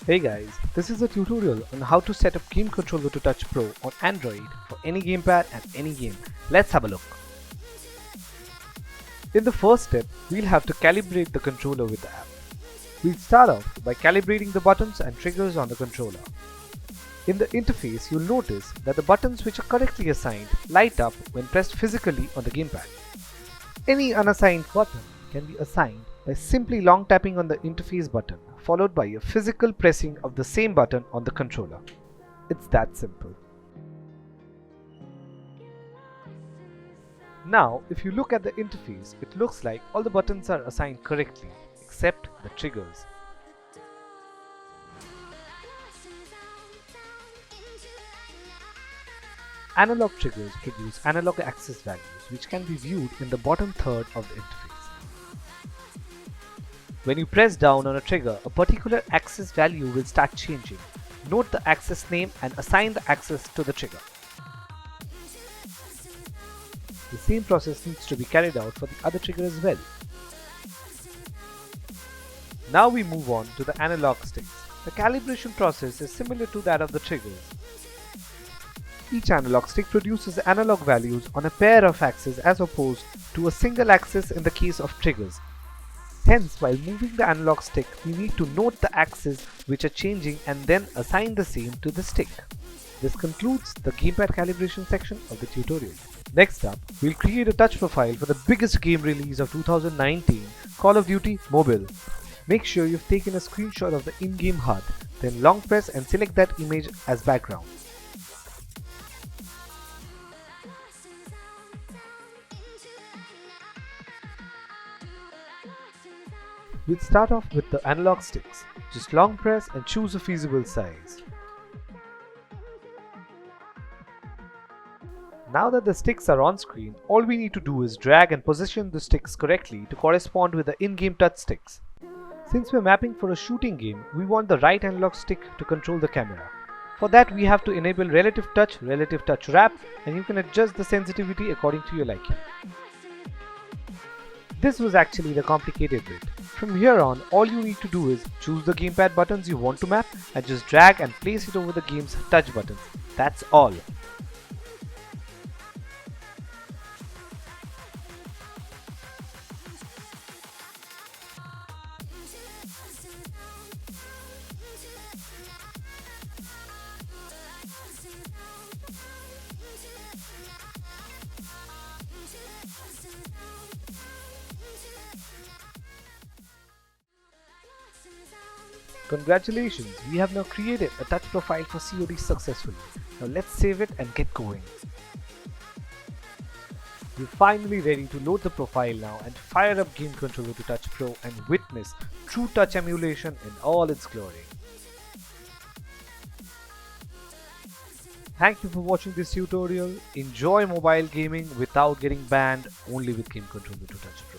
Hey guys, this is a tutorial on how to set up Game Controller to Touch Pro on Android for any gamepad and any game. Let's have a look. In the first step, we'll have to calibrate the controller with the app. We'll start off by calibrating the buttons and triggers on the controller. In the interface, you'll notice that the buttons which are correctly assigned light up when pressed physically on the gamepad. Any unassigned button can be assigned by simply long tapping on the interface button followed by a physical pressing of the same button on the controller. It's that simple. Now, if you look at the interface, it looks like all the buttons are assigned correctly except the triggers. Analog triggers produce analog access values which can be viewed in the bottom third of the interface. When you press down on a trigger, a particular access value will start changing. Note the access name and assign the access to the trigger. The same process needs to be carried out for the other trigger as well. Now we move on to the analog sticks. The calibration process is similar to that of the triggers. Each analog stick produces analog values on a pair of axes as opposed to a single axis in the case of triggers. Hence, while moving the analog stick, we need to note the axes which are changing and then assign the same to the stick. This concludes the gamepad calibration section of the tutorial. Next up, we'll create a touch profile for the biggest game release of 2019, Call of Duty Mobile. Make sure you've taken a screenshot of the in-game HUD, then long press and select that image as background. We'll start off with the analog sticks. Just long press and choose a feasible size. Now that the sticks are on screen, all we need to do is drag and position the sticks correctly to correspond with the in-game touch sticks. Since we're mapping for a shooting game, we want the right analog stick to control the camera. For that, we have to enable relative touch wrap, and you can adjust the sensitivity according to your liking. This was actually the complicated bit. From here on, all you need to do is choose the gamepad buttons you want to map and just drag and place it over the game's touch buttons. That's all. Congratulations, we have now created a touch profile for COD successfully. Now let's save it and get going. We're finally ready to load the profile now and fire up Game Controller to Touch Pro and witness true touch emulation in all its glory. Thank you for watching this tutorial. Enjoy mobile gaming without getting banned, only with Game Controller to Touch Pro.